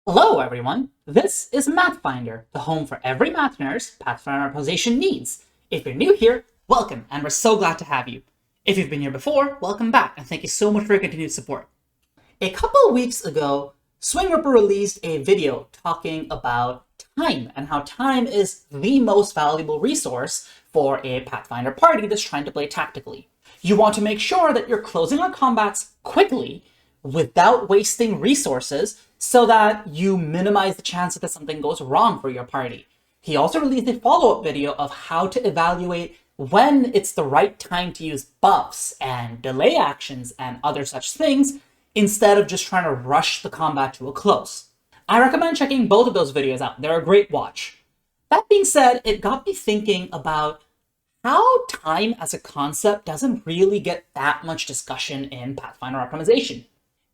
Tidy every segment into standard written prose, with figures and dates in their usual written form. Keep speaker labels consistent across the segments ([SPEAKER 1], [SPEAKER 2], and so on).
[SPEAKER 1] Hello everyone, this is Mathfinder, the home for every math nerd's Pathfinder optimization needs. If you're new here, welcome, and we're so glad to have you. If you've been here before, welcome back, and thank you so much for your continued support. A couple of weeks ago, SwingRipper released a video talking about time, and how time is the most valuable resource for a Pathfinder party that's trying to play tactically. You want to make sure that you're closing on combats quickly, without wasting resources, so that you minimize the chances that something goes wrong for your party. He also released a follow-up video of how to evaluate when it's the right time to use buffs and delay actions and other such things, instead of just trying to rush the combat to a close. I recommend checking both of those videos out. They're a great watch. That being said, it got me thinking about how time as a concept doesn't really get that much discussion in Pathfinder optimization.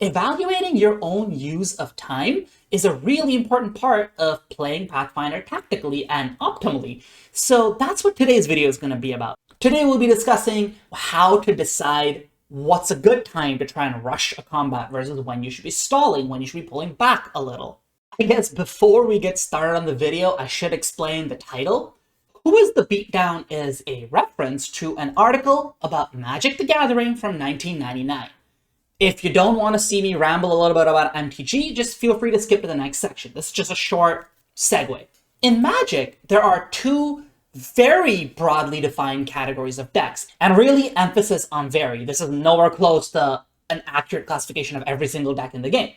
[SPEAKER 1] Evaluating your own use of time is a really important part of playing Pathfinder tactically and optimally. So that's what today's video is going to be about. Today we'll be discussing how to decide what's a good time to try and rush a combat versus when you should be stalling, when you should be pulling back a little. I guess before we get started on the video, I should explain the title. Who is the Beatdown is a reference to an article about Magic the Gathering from 1999. If you don't want to see me ramble a little bit about MTG, just feel free to skip to the next section. This is just a short segue. In Magic, there are two very broadly defined categories of decks, and really emphasis on very. This is nowhere close to an accurate classification of every single deck in the game.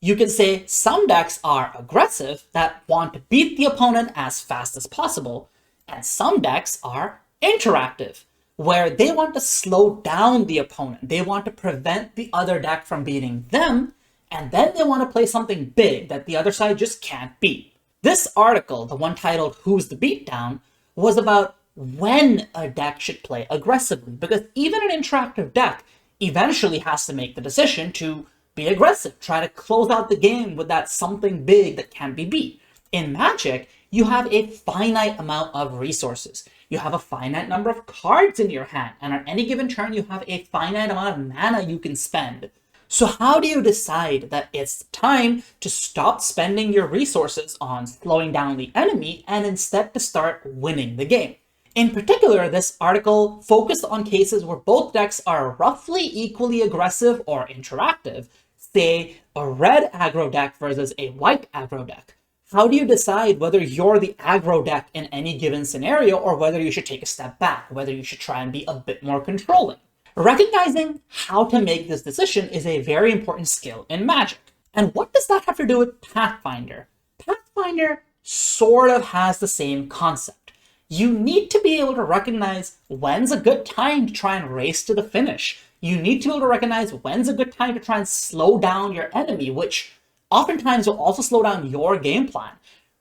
[SPEAKER 1] You can say some decks are aggressive, that want to beat the opponent as fast as possible, and some decks are interactive, where they want to slow down the opponent. They want to prevent the other deck from beating them, and then they want to play something big that the other side just can't beat. This article, the one titled Who's the Beatdown, was about when a deck should play aggressively, because even an interactive deck eventually has to make the decision to be aggressive, try to close out the game with that something big that can't be beat. In Magic, you have a finite amount of resources. You have a finite number of cards in your hand, and on any given turn, you have a finite amount of mana you can spend. So how do you decide that it's time to stop spending your resources on slowing down the enemy and instead to start winning the game? In particular, this article focused on cases where both decks are roughly equally aggressive or interactive, say a red aggro deck versus a white aggro deck. How do you decide whether you're the aggro deck in any given scenario, or whether you should take a step back, whether you should try and be a bit more controlling? Recognizing how to make this decision is a very important skill in Magic. And what does that have to do with Pathfinder? Pathfinder sort of has the same concept. You need to be able to recognize when's a good time to try and race to the finish. You need to be able to recognize when's a good time to try and slow down your enemy, which oftentimes will also slow down your game plan.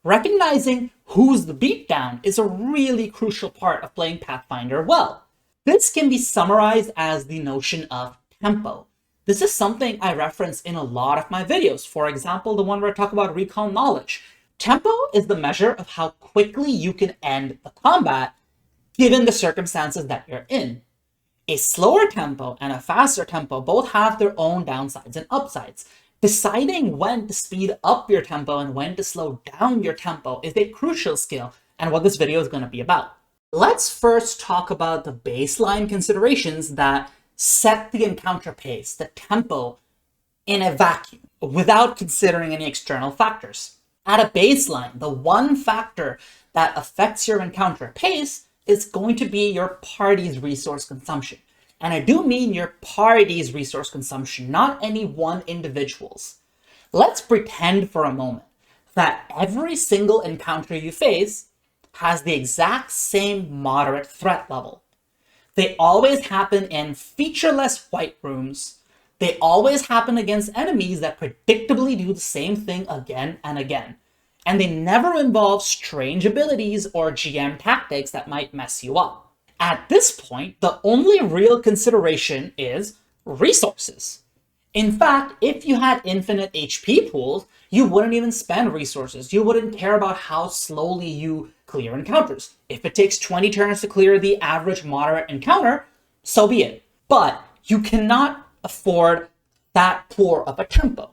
[SPEAKER 1] Recognizing who's the beatdown is a really crucial part of playing Pathfinder well. This can be summarized as the notion of tempo. This is something I reference in a lot of my videos. For example, the one where I talk about recall knowledge. Tempo is the measure of how quickly you can end the combat given the circumstances that you're in. A slower tempo and a faster tempo both have their own downsides and upsides. Deciding when to speed up your tempo and when to slow down your tempo is a crucial skill, and what this video is going to be about. Let's first talk about the baseline considerations that set the encounter pace, the tempo, in a vacuum, without considering any external factors. At a baseline, the one factor that affects your encounter pace is going to be your party's resource consumption. And I do mean your party's resource consumption, not any one individual's. Let's pretend for a moment that every single encounter you face has the exact same moderate threat level. They always happen in featureless white rooms. They always happen against enemies that predictably do the same thing again and again. And they never involve strange abilities or GM tactics that might mess you up. At this point, the only real consideration is resources. In fact, if you had infinite HP pools, you wouldn't even spend resources. You wouldn't care about how slowly you clear encounters. If it takes 20 turns to clear the average moderate encounter, so be it. But you cannot afford that poor of a tempo.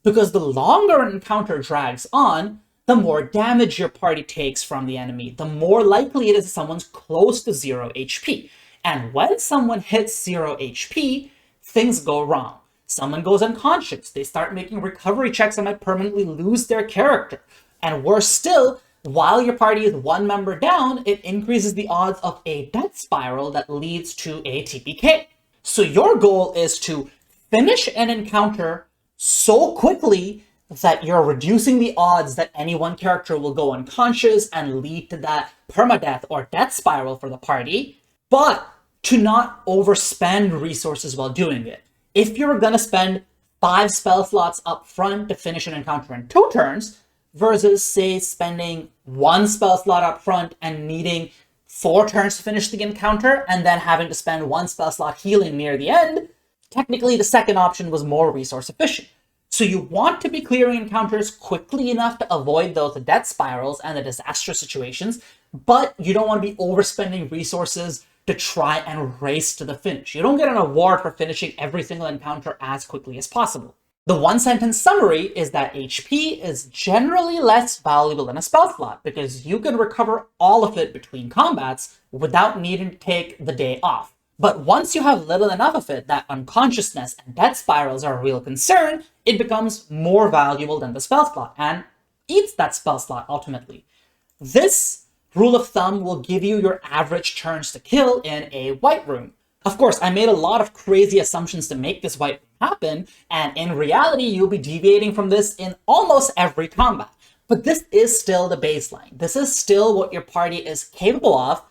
[SPEAKER 1] because the longer an encounter drags on, the more damage your party takes from the enemy, the more likely it is someone's close to 0 HP. And when someone hits 0 HP, things go wrong. Someone goes unconscious, they start making recovery checks and might permanently lose their character. And worse still, while your party is one member down, it increases the odds of a death spiral that leads to a TPK. So your goal is to finish an encounter so quickly that you're reducing the odds that any one character will go unconscious and lead to that permadeath or death spiral for the party, but to not overspend resources while doing it. If you're gonna spend 5 spell slots up front to finish an encounter in 2 turns, versus, say, spending 1 spell slot up front and needing 4 turns to finish the encounter, and then having to spend 1 spell slot healing near the end, technically the second option was more resource efficient. So you want to be clearing encounters quickly enough to avoid those death spirals and the disastrous situations, but you don't want to be overspending resources to try and race to the finish. You don't get an award for finishing every single encounter as quickly as possible. The one-sentence summary is that HP is generally less valuable than a spell slot, because you can recover all of it between combats without needing to take the day off. But once you have little enough of it that unconsciousness and death spirals are a real concern, it becomes more valuable than the spell slot and eats that spell slot ultimately. This rule of thumb will give you your average turns to kill in a white room. Of course, I made a lot of crazy assumptions to make this white room happen, and in reality, you'll be deviating from this in almost every combat. But this is still the baseline. This is still what your party is capable of,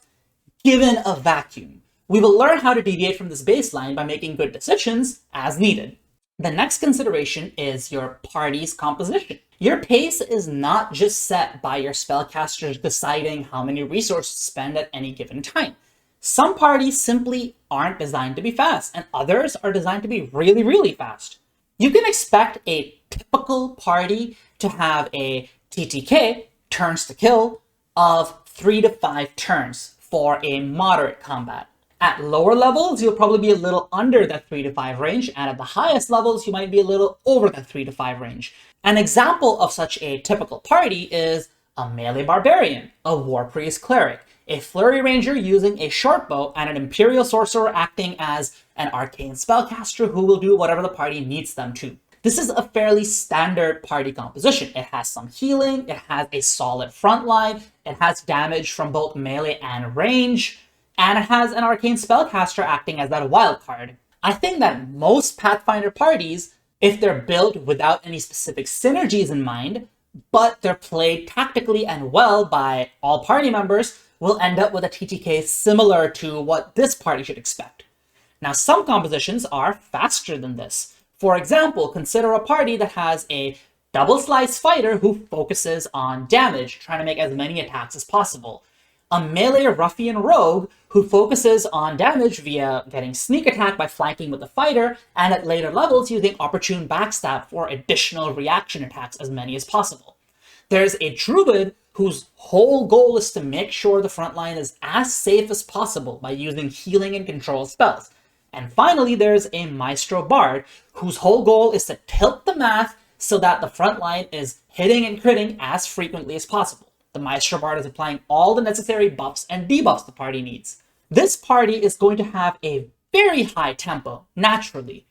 [SPEAKER 1] given a vacuum. We will learn how to deviate from this baseline by making good decisions as needed. The next consideration is your party's composition. Your pace is not just set by your spellcasters deciding how many resources to spend at any given time. Some parties simply aren't designed to be fast, and others are designed to be really, really fast. You can expect a typical party to have a TTK, turns to kill, of 3 to 5 turns for a moderate combat. At lower levels, you'll probably be a little under that 3 to 5 range, and at the highest levels, you might be a little over that 3 to 5 range. An example of such a typical party is a melee barbarian, a war priest cleric, a flurry ranger using a short bow, and an imperial sorcerer acting as an arcane spellcaster who will do whatever the party needs them to. This is a fairly standard party composition. It has some healing, it has a solid front line, it has damage from both melee and range, and it has an arcane spellcaster acting as that wild card. I think that most Pathfinder parties, if they're built without any specific synergies in mind, but they're played tactically and well by all party members, will end up with a TTK similar to what this party should expect. Now, some compositions are faster than this. For example, consider a party that has a double slice fighter who focuses on damage, trying to make as many attacks as possible. A melee ruffian rogue who focuses on damage via getting sneak attack by flanking with the fighter, and at later levels using opportune backstab for additional reaction attacks, as many as possible. There's a druid whose whole goal is to make sure the front line is as safe as possible by using healing and control spells. And finally, there's a maestro bard whose whole goal is to tilt the math so that the front line is hitting and critting as frequently as possible. The maestro bard is applying all the necessary buffs and debuffs the party needs. This party is going to have a very high tempo, naturally.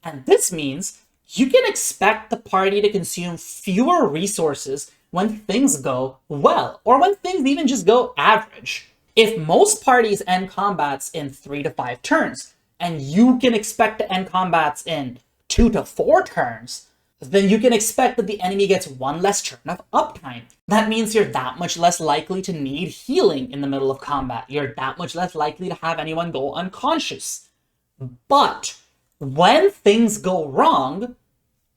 [SPEAKER 1] And this means you can expect the party to consume fewer resources when things go well, or when things even just go average. If most parties end combats in 3 to 5 turns, and you can expect to end combats in 2 to 4 turns, then you can expect that the enemy gets 1 less turn of uptime. That means you're that much less likely to need healing in the middle of combat. You're that much less likely to have anyone go unconscious. But when things go wrong,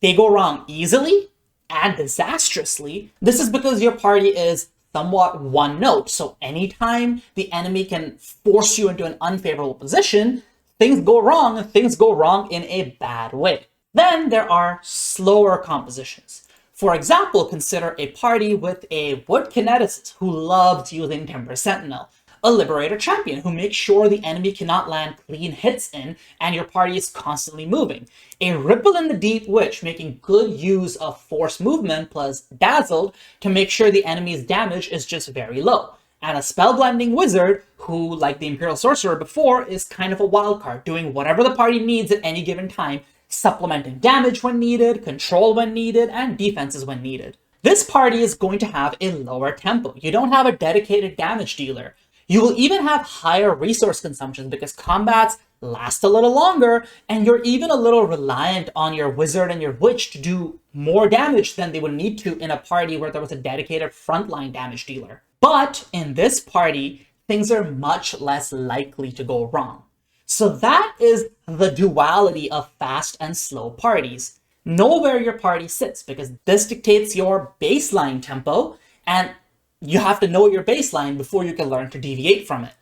[SPEAKER 1] they go wrong easily and disastrously. This is because your party is somewhat one note. So anytime the enemy can force you into an unfavorable position, things go wrong, and things go wrong in a bad way. Then there are slower compositions. For example, consider a party with a wood kineticist who loves using Timber Sentinel, a Liberator champion who makes sure the enemy cannot land clean hits in and your party is constantly moving. A Ripple in the Deep Witch making good use of force movement plus Dazzled to make sure the enemy's damage is just very low. And a Spellblending Wizard who, like the Imperial Sorcerer before, is kind of a wildcard, doing whatever the party needs at any given time, supplementing damage when needed, control when needed, and defenses when needed. This party is going to have a lower tempo. You don't have a dedicated damage dealer. You will even have higher resource consumption because combats last a little longer, and you're even a little reliant on your wizard and your witch to do more damage than they would need to in a party where there was a dedicated frontline damage dealer. But in this party, things are much less likely to go wrong. So that is the duality of fast and slow parties. Know where your party sits because this dictates your baseline tempo, and you have to know your baseline before you can learn to deviate from it.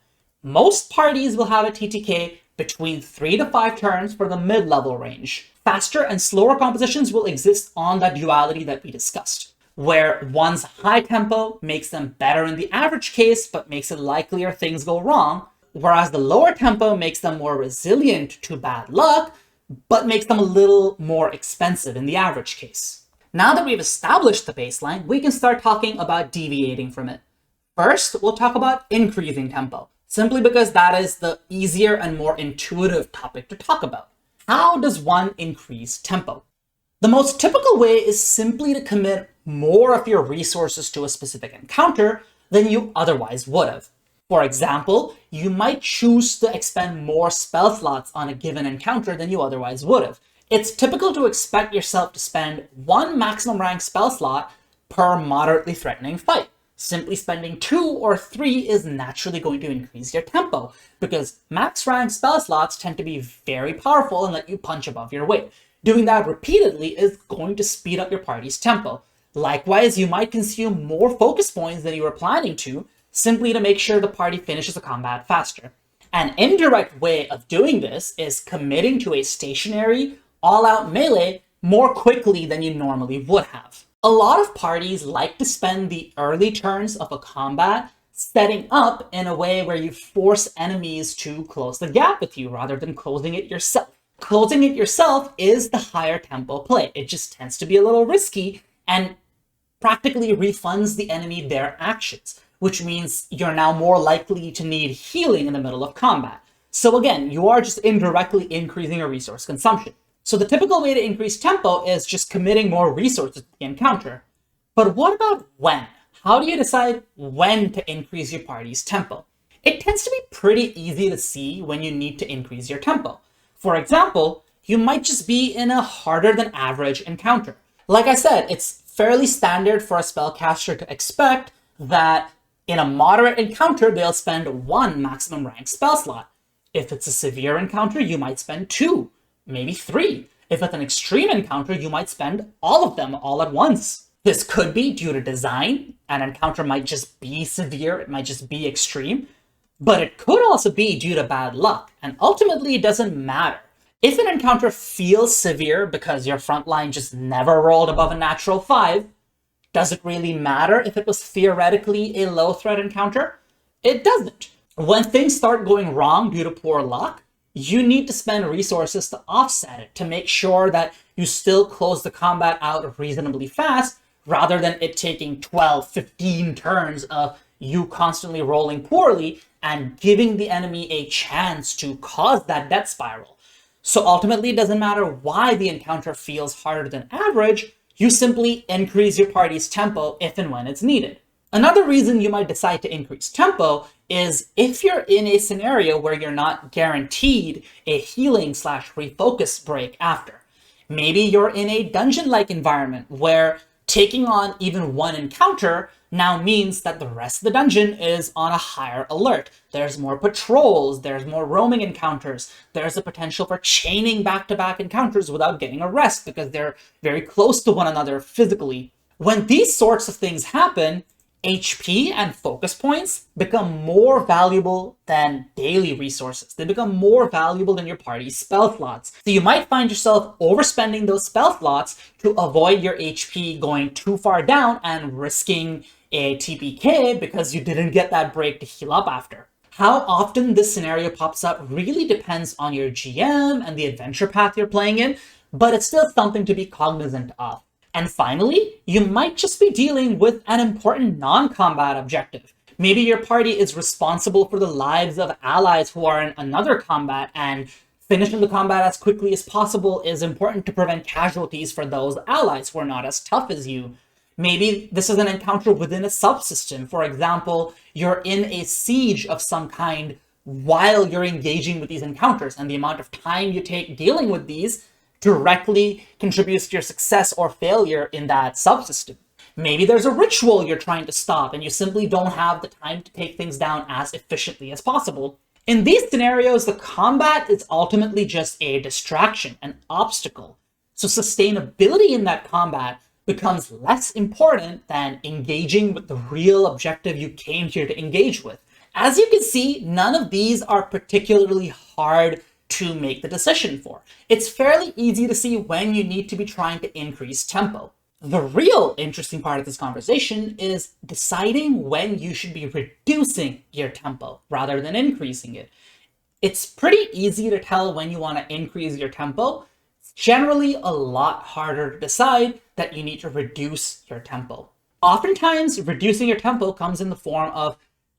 [SPEAKER 1] Most parties will have a TTK between 3 to 5 turns for the mid-level range. Faster and slower compositions will exist on that duality that we discussed, where one's high tempo makes them better in the average case, but makes it likelier things go wrong, whereas the lower tempo makes them more resilient to bad luck, but makes them a little more expensive in the average case. Now that we've established the baseline, we can start talking about deviating from it. First, we'll talk about increasing tempo, simply because that is the easier and more intuitive topic to talk about. How does one increase tempo? The most typical way is simply to commit more of your resources to a specific encounter than you otherwise would have. For example, you might choose to expend more spell slots on a given encounter than you otherwise would have. It's typical to expect yourself to spend 1 maximum rank spell slot per moderately threatening fight. Simply spending 2 or 3 is naturally going to increase your tempo, because max rank spell slots tend to be very powerful and let you punch above your weight. Doing that repeatedly is going to speed up your party's tempo. Likewise, you might consume more focus points than you were planning to, simply to make sure the party finishes the combat faster. An indirect way of doing this is committing to a stationary, all-out melee more quickly than you normally would have. A lot of parties like to spend the early turns of a combat setting up in a way where you force enemies to close the gap with you rather than closing it yourself. Closing it yourself is the higher tempo play. It just tends to be a little risky and practically refunds the enemy their actions, which means you're now more likely to need healing in the middle of combat. So again, you are just indirectly increasing your resource consumption. So the typical way to increase tempo is just committing more resources to the encounter. But what about when? How do you decide when to increase your party's tempo? It tends to be pretty easy to see when you need to increase your tempo. For example, you might just be in a harder than average encounter. Like I said, it's fairly standard for a spellcaster to expect that in a moderate encounter, they'll spend 1 maximum rank spell slot. If it's a severe encounter, you might spend 2, maybe 3. If it's an extreme encounter, you might spend all of them all at once. This could be due to design. An encounter might just be severe, it might just be extreme, but it could also be due to bad luck, and ultimately it doesn't matter. If an encounter feels severe because your front line just never rolled above a natural 5, does it really matter if it was theoretically a low threat encounter? It doesn't. When things start going wrong due to poor luck, you need to spend resources to offset it, to make sure that you still close the combat out reasonably fast, rather than it taking 12, 15 turns of you constantly rolling poorly and giving the enemy a chance to cause that death spiral. So ultimately, it doesn't matter why the encounter feels harder than average, you simply increase your party's tempo if and when it's needed. Another reason you might decide to increase tempo is if you're in a scenario where you're not guaranteed a healing/refocus break after. Maybe you're in a dungeon-like environment where taking on even 1 encounter now means that the rest of the dungeon is on a higher alert. There's more patrols, there's more roaming encounters, there's a potential for chaining back-to-back encounters without getting a rest because they're very close to one another physically. When these sorts of things happen, HP and focus points become more valuable than daily resources. They become more valuable than your party's spell slots. So you might find yourself overspending those spell slots to avoid your HP going too far down and risking a TPK because you didn't get that break to heal up after. How often this scenario pops up really depends on your GM and the adventure path you're playing in, but it's still something to be cognizant of. And finally, you might just be dealing with an important non-combat objective. Maybe your party is responsible for the lives of allies who are in another combat, and finishing the combat as quickly as possible is important to prevent casualties for those allies who are not as tough as you. Maybe this is an encounter within a subsystem. For example, you're in a siege of some kind while you're engaging with these encounters, and the amount of time you take dealing with these directly contributes to your success or failure in that subsystem. Maybe there's a ritual you're trying to stop, and you simply don't have the time to take things down as efficiently as possible. In these scenarios, the combat is ultimately just a distraction, an obstacle. So sustainability in that combat becomes less important than engaging with the real objective you came here to engage with. As you can see, none of these are particularly hard to make the decision for. It's fairly easy to see when you need to be trying to increase tempo. The real interesting part of this conversation is deciding when you should be reducing your tempo rather than increasing it. It's pretty easy to tell when you want to increase your tempo. It's generally a lot harder to decide that you need to reduce your tempo. Oftentimes, reducing your tempo comes in the form of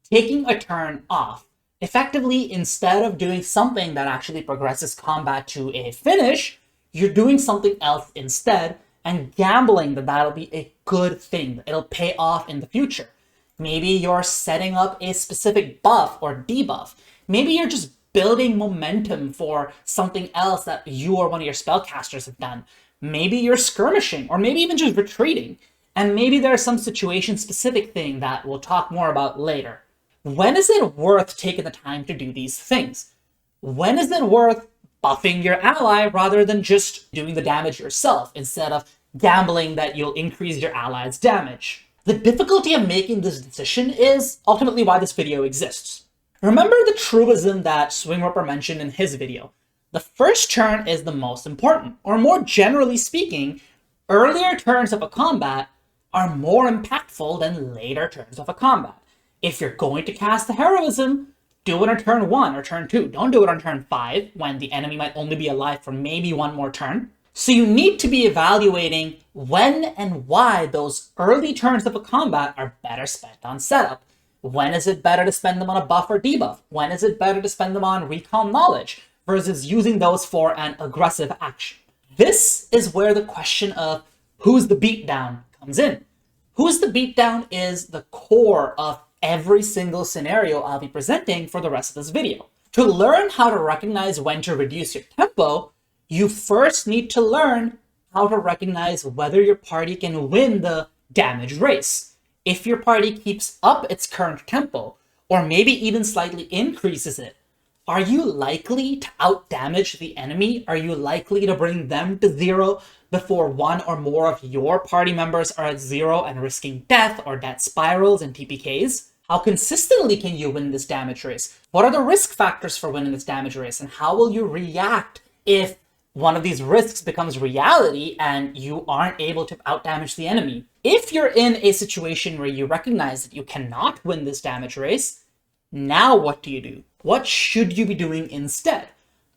[SPEAKER 1] taking a turn off. Effectively, instead of doing something that actually progresses combat to a finish, you're doing something else instead and gambling that that'll be a good thing, that it'll pay off in the future. Maybe you're setting up a specific buff or debuff. Maybe you're just building momentum for something else that you or one of your spellcasters have done. Maybe you're skirmishing, or maybe even just retreating. And maybe there's some situation-specific thing that we'll talk more about later. When is it worth taking the time to do these things? When is it worth buffing your ally rather than just doing the damage yourself instead of gambling that you'll increase your ally's damage? The difficulty of making this decision is ultimately why this video exists. Remember the truism that SwingRipper mentioned in his video. The first turn is the most important, or more generally speaking, earlier turns of a combat are more impactful than later turns of a combat. If you're going to cast the heroism, do it on turn 1 or turn 2. Don't do it on turn 5 when the enemy might only be alive for maybe one more turn. So you need to be evaluating when and why those early turns of a combat are better spent on setup. When is it better to spend them on a buff or debuff? When is it better to spend them on recall knowledge versus using those for an aggressive action? This is where the question of who's the beatdown comes in. Who's the beatdown is the core of every single scenario I'll be presenting for the rest of this video. To learn how to recognize when to reduce your tempo, you first need to learn how to recognize whether your party can win the damage race. If your party keeps up its current tempo, or maybe even slightly increases it, are you likely to outdamage the enemy? Are you likely to bring them to 0 before one or more of your party members are at 0 and risking death or death spirals and TPKs? How consistently can you win this damage race? What are the risk factors for winning this damage race? And how will you react if one of these risks becomes reality and you aren't able to outdamage the enemy? If you're in a situation where you recognize that you cannot win this damage race, now what do you do? What should you be doing instead?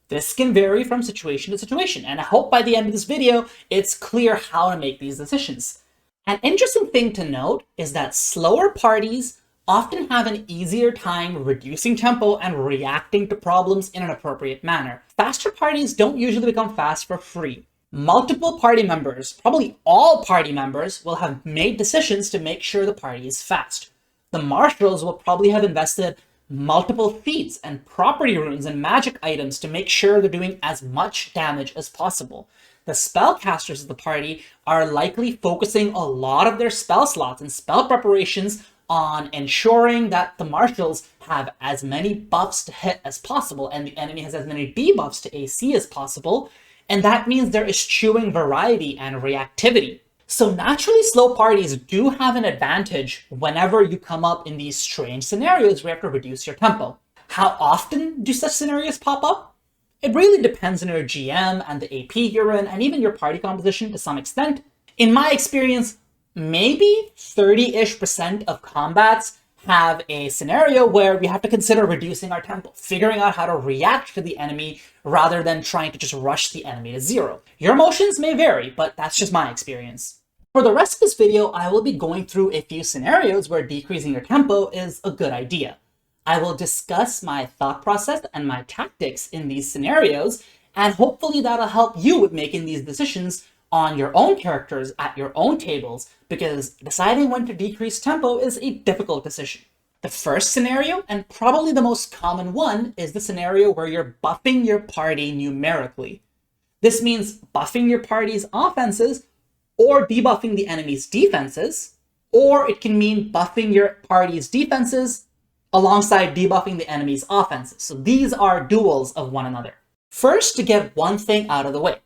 [SPEAKER 1] This can vary from situation to situation, and I hope by the end of this video, it's clear how to make these decisions. An interesting thing to note is that slower parties often have an easier time reducing tempo and reacting to problems in an appropriate manner. Faster parties don't usually become fast for free. Multiple party members, probably all party members, will have made decisions to make sure the party is fast. The marshals will probably have invested multiple feats and property runes and magic items to make sure they're doing as much damage as possible. The spellcasters of the party are likely focusing a lot of their spell slots and spell preparations on ensuring that the marshals have as many buffs to hit as possible and the enemy has as many debuffs to AC as possible, and that means they're eschewing variety and reactivity. So naturally, slow parties do have an advantage whenever you come up in these strange scenarios where you have to reduce your tempo. How often do such scenarios pop up? It really depends on your GM and the AP you're in, and even your party composition to some extent. In my experience, maybe 30-ish% of combats have a scenario where we have to consider reducing our tempo, figuring out how to react to the enemy rather than trying to just rush the enemy to zero. Your emotions may vary, but that's just my experience. For the rest of this video, I will be going through a few scenarios where decreasing your tempo is a good idea. I will discuss my thought process and my tactics in these scenarios, and hopefully that'll help you with making these decisions on your own characters at your own tables, because deciding when to decrease tempo is a difficult decision. The first scenario, and probably the most common one, is the scenario where you're buffing your party numerically. This means buffing your party's offenses or debuffing the enemy's defenses, or it can mean buffing your party's defenses alongside debuffing the enemy's offenses. So these are duals of one another. First, to get one thing out of the way,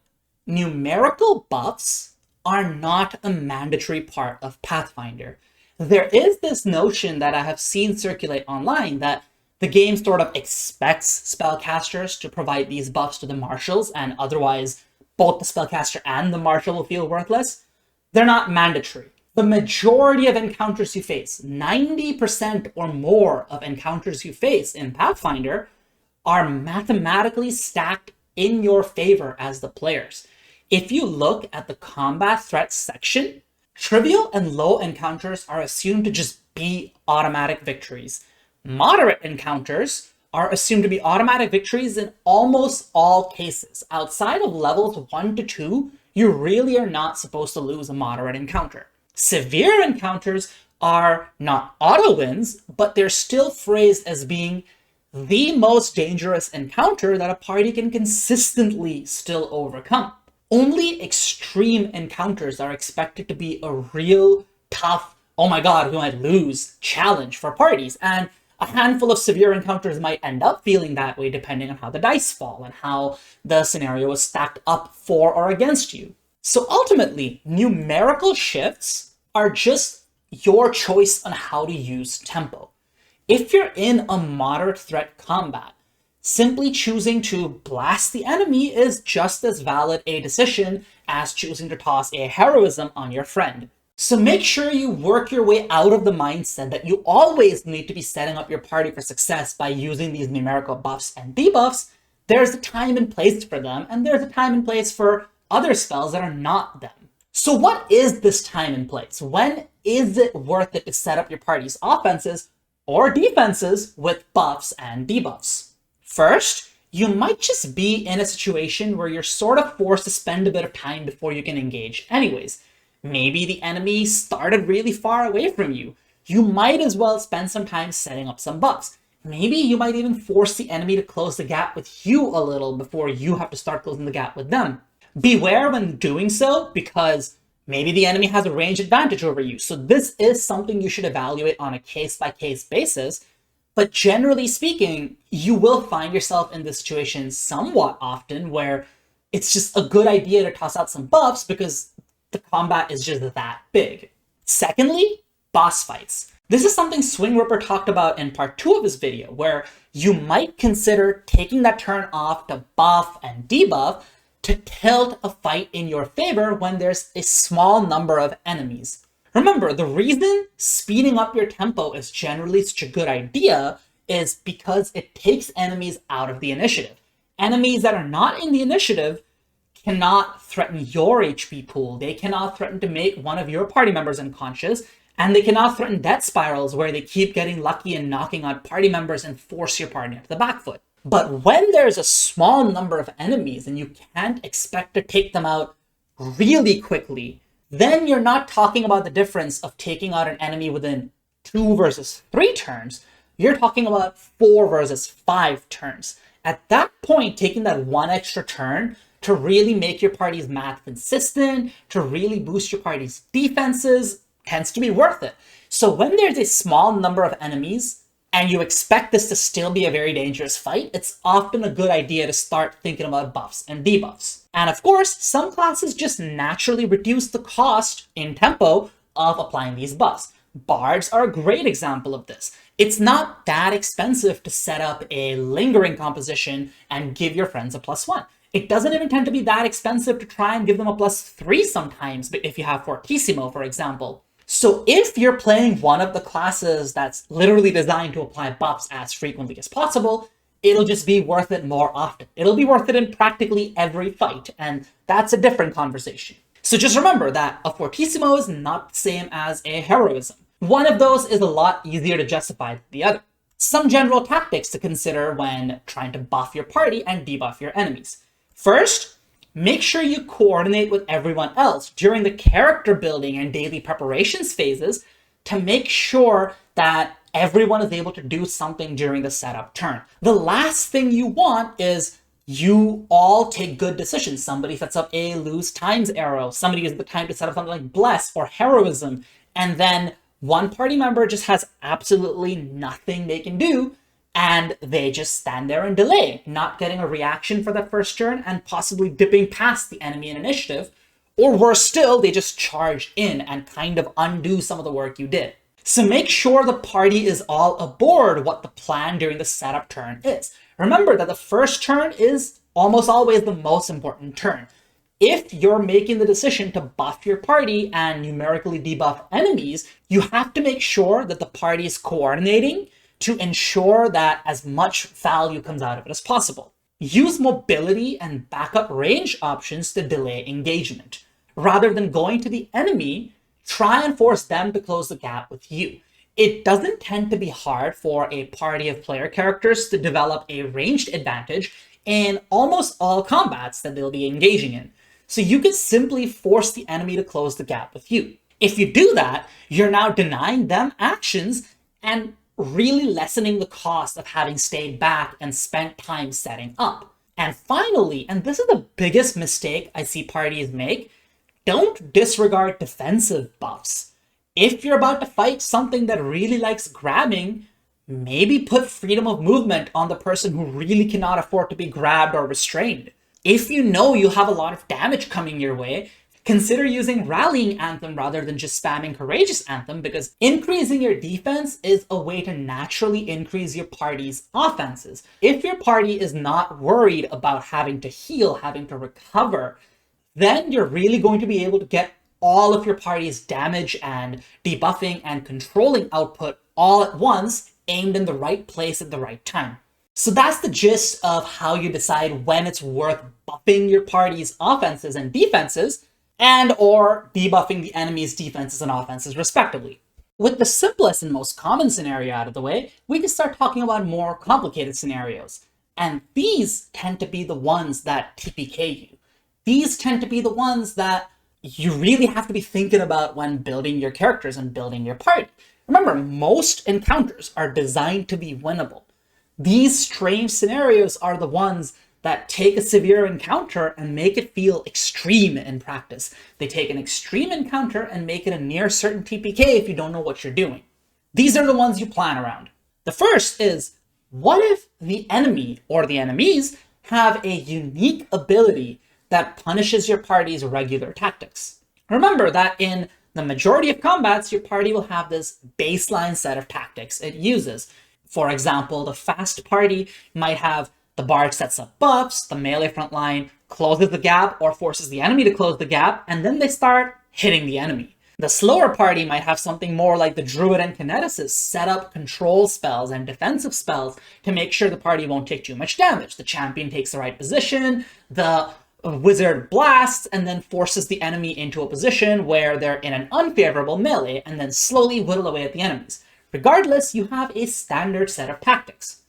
[SPEAKER 1] numerical buffs are not a mandatory part of Pathfinder. There is this notion that I have seen circulate online that the game sort of expects spellcasters to provide these buffs to the marshals, and otherwise both the spellcaster and the marshal will feel worthless. They're not mandatory. The majority of encounters you face, 90% or more of encounters you face in Pathfinder, are mathematically stacked in your favor as the players. If you look at the combat threats section, trivial and low encounters are assumed to just be automatic victories. Moderate encounters are assumed to be automatic victories in almost all cases. Outside of levels 1 to 2, you really are not supposed to lose a moderate encounter. Severe encounters are not auto wins, but they're still phrased as being the most dangerous encounter that a party can consistently still overcome. Only extreme encounters are expected to be a real tough, oh my god, we might lose challenge for parties, and a handful of severe encounters might end up feeling that way depending on how the dice fall and how the scenario is stacked up for or against you. So ultimately, numerical shifts are just your choice on how to use tempo. If you're in a moderate threat combat, simply choosing to blast the enemy is just as valid a decision as choosing to toss a heroism on your friend. So make sure you work your way out of the mindset that you always need to be setting up your party for success by using these numerical buffs and debuffs. There's a time and place for them, and there's a time and place for other spells that are not them. So what is this time and place? When is it worth it to set up your party's offenses or defenses with buffs and debuffs? First, you might just be in a situation where you're sort of forced to spend a bit of time before you can engage anyways. Maybe the enemy started really far away from you. You might as well spend some time setting up some buffs. Maybe you might even force the enemy to close the gap with you a little before you have to start closing the gap with them. Beware when doing so, because maybe the enemy has a range advantage over you. So this is something you should evaluate on a case-by-case basis. But generally speaking, you will find yourself in this situation somewhat often where it's just a good idea to toss out some buffs because the combat is just that big. Secondly, boss fights. This is something SwingRipper talked about in part 2 of his video, where you might consider taking that turn off to buff and debuff to tilt a fight in your favor when there's a small number of enemies. Remember, the reason speeding up your tempo is generally such a good idea is because it takes enemies out of the initiative. Enemies that are not in the initiative cannot threaten your HP pool. They cannot threaten to make one of your party members unconscious, and they cannot threaten death spirals where they keep getting lucky and knocking out party members and force your party onto the back foot. But when there's a small number of enemies and you can't expect to take them out really quickly, then you're not talking about the difference of taking out an enemy within 2 versus 3 turns. You're talking about 4 versus 5 turns. At that point, taking that one extra turn to really make your party's math consistent, to really boost your party's defenses, tends to be worth it. So when there's a small number of enemies, and you expect this to still be a very dangerous fight, it's often a good idea to start thinking about buffs and debuffs. And of course, some classes just naturally reduce the cost in tempo of applying these buffs. Bards are a great example of this. It's not that expensive to set up a lingering composition and give your friends a +1. It doesn't even tend to be that expensive to try and give them a +3 sometimes, but if you have Fortissimo, for example. So if you're playing one of the classes that's literally designed to apply buffs as frequently as possible, it'll just be worth it more often. It'll be worth it in practically every fight, and that's a different conversation. So just remember that a Fortissimo is not the same as a Heroism. One of those is a lot easier to justify than the other. Some general tactics to consider when trying to buff your party and debuff your enemies. First, make sure you coordinate with everyone else during the character building and daily preparations phases to make sure that everyone is able to do something during the setup turn. The last thing you want is you all take good decisions. Somebody sets up a lose times arrow. Somebody uses the time to set up something like Bless or Heroism. And then one party member just has absolutely nothing they can do. And they just stand there and delay, not getting a reaction for that first turn and possibly dipping past the enemy in initiative. Or worse still, they just charge in and kind of undo some of the work you did. So make sure the party is all aboard what the plan during the setup turn is. Remember that the first turn is almost always the most important turn. If you're making the decision to buff your party and numerically debuff enemies, you have to make sure that the party is coordinating to ensure that as much value comes out of it as possible. Use mobility and backup range options to delay engagement. Rather than going to the enemy, try and force them to close the gap with you. It doesn't tend to be hard for a party of player characters to develop a ranged advantage in almost all combats that they'll be engaging in. So you could simply force the enemy to close the gap with you. If you do that, you're now denying them actions and really lessening the cost of having stayed back and spent time setting up. And finally, and this is the biggest mistake I see parties make, don't disregard defensive buffs. If you're about to fight something that really likes grabbing, maybe put freedom of movement on the person who really cannot afford to be grabbed or restrained. If you know you have a lot of damage coming your way, consider using Rallying Anthem rather than just spamming Courageous Anthem, because increasing your defense is a way to naturally increase your party's offenses. If your party is not worried about having to heal, having to recover, then you're really going to be able to get all of your party's damage and debuffing and controlling output all at once, aimed in the right place at the right time. So that's the gist of how you decide when it's worth buffing your party's offenses and defenses, and or debuffing the enemy's defenses and offenses respectively. With the simplest and most common scenario out of the way, we can start talking about more complicated scenarios. And these tend to be the ones that TPK you. These tend to be the ones that you really have to be thinking about when building your characters and building your party. Remember, most encounters are designed to be winnable. These strange scenarios are the ones that take a severe encounter and make it feel extreme in practice. They take an extreme encounter and make it a near certain TPK if you don't know what you're doing. These are the ones you plan around. The first is, what if the enemy or the enemies have a unique ability that punishes your party's regular tactics? Remember that in the majority of combats, your party will have this baseline set of tactics it uses. For example, the fast party might have the bard sets up buffs, the melee front line closes the gap or forces the enemy to close the gap, and then they start hitting the enemy. The slower party might have something more like the druid and kineticist set up control spells and defensive spells to make sure the party won't take too much damage. The champion takes the right position, the wizard blasts, and then forces the enemy into a position where they're in an unfavorable melee, and then slowly whittle away at the enemies. Regardless, you have a standard set of tactics.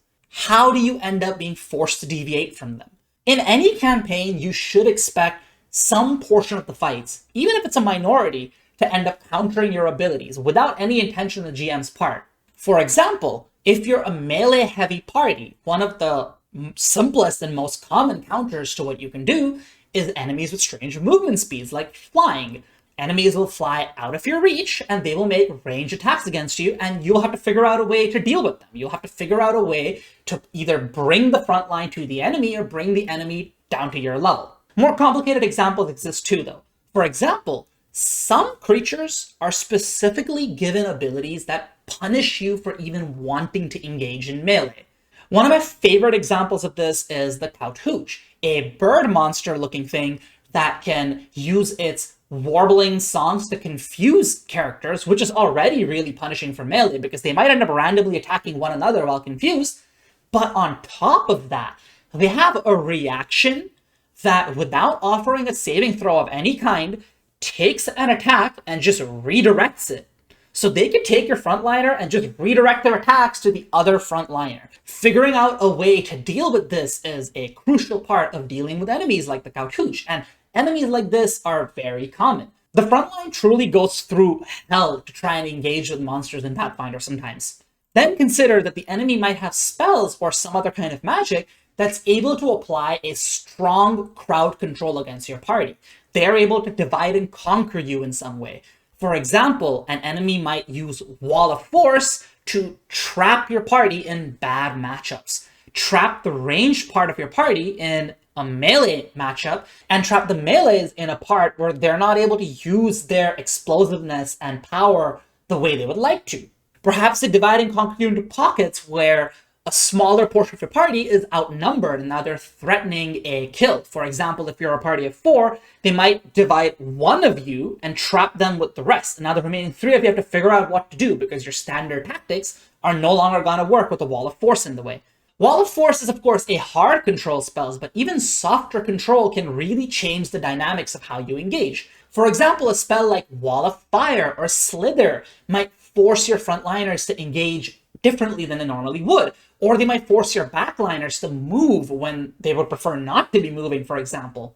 [SPEAKER 1] How do you end up being forced to deviate from them? In any campaign, you should expect some portion of the fights, even if it's a minority, to end up countering your abilities without any intention on the GM's part. For example, if you're a melee-heavy party, one of the simplest and most common counters to what you can do is enemies with strange movement speeds, like flying. Enemies will fly out of your reach, and they will make range attacks against you, and you'll have to figure out a way to deal with them. You'll have to figure out a way to either bring the front line to the enemy or bring the enemy down to your level. More complicated examples exist too, though. For example, some creatures are specifically given abilities that punish you for even wanting to engage in melee. One of my favorite examples of this is the Coutthooch, a bird monster looking thing that can use its warbling songs to confuse characters, which is already really punishing for melee because they might end up randomly attacking one another while confused. But on top of that, they have a reaction that, without offering a saving throw of any kind, takes an attack and just redirects it. So they could take your frontliner and just redirect their attacks to the other frontliner. Figuring out a way to deal with this is a crucial part of dealing with enemies like the Coutthooch, and enemies like this are very common. The frontline truly goes through hell to try and engage with monsters in Pathfinder sometimes. Then consider that the enemy might have spells or some other kind of magic that's able to apply a strong crowd control against your party. They're able to divide and conquer you in some way. For example, an enemy might use Wall of Force to trap your party in bad matchups. Trap the ranged part of your party in a melee matchup, and trap the melees in a part where they're not able to use their explosiveness and power the way they would like to. Perhaps they divide and conquer you into pockets where a smaller portion of your party is outnumbered and now they're threatening a kill. For example, if you're a party of 4, they might divide one of you and trap them with the rest. And now the remaining 3 of you have to figure out what to do because your standard tactics are no longer going to work with a Wall of Force in the way. Wall of Force is, of course, a hard control spell, but even softer control can really change the dynamics of how you engage. For example, a spell like Wall of Fire or Slither might force your frontliners to engage differently than they normally would. Or they might force your backliners to move when they would prefer not to be moving, for example.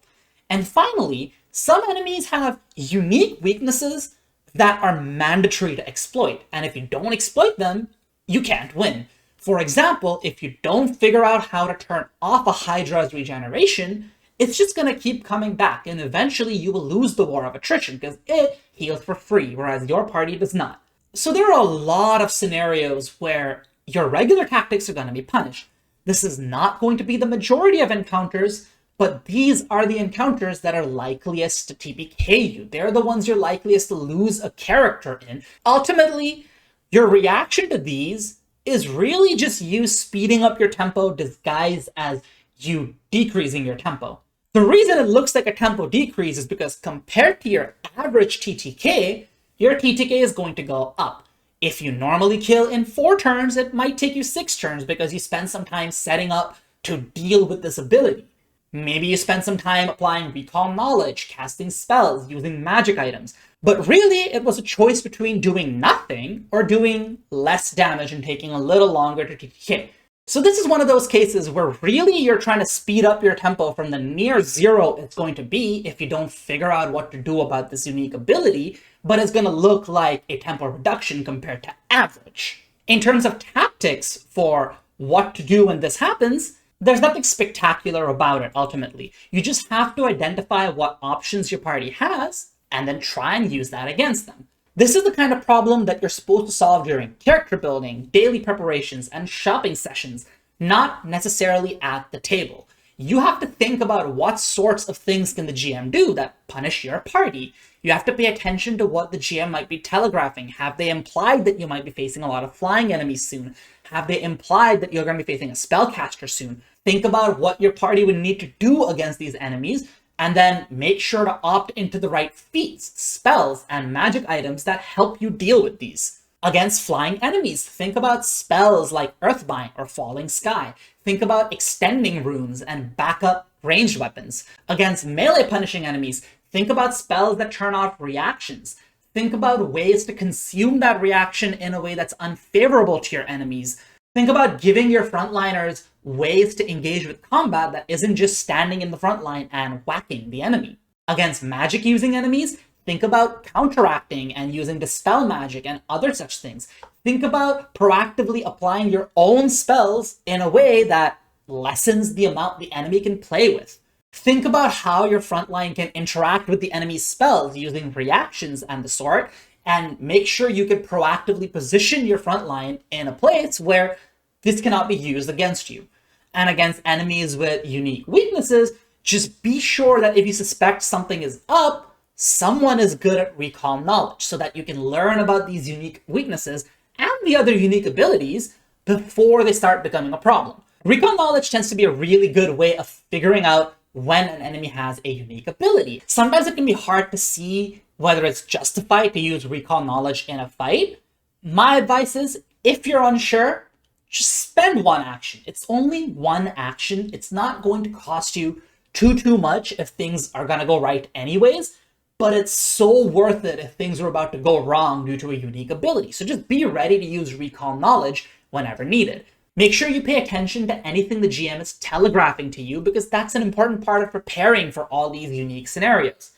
[SPEAKER 1] And finally, some enemies have unique weaknesses that are mandatory to exploit. And if you don't exploit them, you can't win. For example, if you don't figure out how to turn off a Hydra's regeneration, it's just going to keep coming back. And eventually you will lose the War of Attrition because it heals for free, whereas your party does not. So there are a lot of scenarios where your regular tactics are going to be punished. This is not going to be the majority of encounters, but these are the encounters that are likeliest to TPK you. They're the ones you're likeliest to lose a character in. Ultimately, your reaction to these is really just you speeding up your tempo disguised as you decreasing your tempo. The reason it looks like a tempo decrease is because compared to your average TTK, your TTK is going to go up. If you normally kill in 4 turns, it might take you 6 turns because you spend some time setting up to deal with this ability. Maybe you spend some time applying Recall Knowledge, casting spells, using magic items. But really, it was a choice between doing nothing or doing less damage and taking a little longer to TTK. So this is one of those cases where really you're trying to speed up your tempo from the near 0 it's going to be if you don't figure out what to do about this unique ability, but it's going to look like a tempo reduction compared to average. In terms of tactics for what to do when this happens, there's nothing spectacular about it ultimately. You just have to identify what options your party has and then try and use that against them. This is the kind of problem that you're supposed to solve during character building, daily preparations, and shopping sessions, not necessarily at the table. You have to think about what sorts of things can the GM do that punish your party. You have to pay attention to what the GM might be telegraphing. Have they implied that you might be facing a lot of flying enemies soon? Have they implied that you're going to be facing a spellcaster soon? Think about what your party would need to do against these enemies, and then make sure to opt into the right feats, spells, and magic items that help you deal with these. Against flying enemies, think about spells like Earthbind or Falling Sky. Think about extending runes and backup ranged weapons. Against melee punishing enemies, think about spells that turn off reactions. Think about ways to consume that reaction in a way that's unfavorable to your enemies. Think about giving your frontliners ways to engage with combat that isn't just standing in the front line and whacking the enemy. Against magic using enemies, think about counteracting and using dispel magic and other such things. Think about proactively applying your own spells in a way that lessens the amount the enemy can play with. Think about how your frontline can interact with the enemy's spells using reactions and the sort, and make sure you can proactively position your frontline in a place where this cannot be used against you. And against enemies with unique weaknesses, just be sure that if you suspect something is up, someone is good at recall knowledge so that you can learn about these unique weaknesses and the other unique abilities before they start becoming a problem. Recall knowledge tends to be a really good way of figuring out when an enemy has a unique ability. Sometimes it can be hard to see whether it's justified to use recall knowledge in a fight. My advice is, if you're unsure, just spend one action. It's only one action. It's not going to cost you too much if things are going to go right anyways, but it's so worth it if things are about to go wrong due to a unique ability. So just be ready to use recall knowledge whenever needed. Make sure you pay attention to anything the GM is telegraphing to you, because that's an important part of preparing for all these unique scenarios.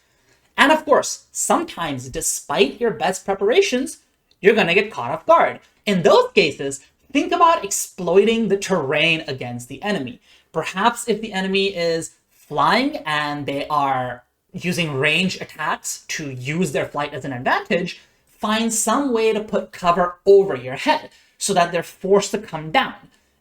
[SPEAKER 1] And of course, sometimes despite your best preparations, you're going to get caught off guard. In those cases, think about exploiting the terrain against the enemy. Perhaps if the enemy is flying and they are using range attacks to use their flight as an advantage, find some way to put cover over your head so that they're forced to come down.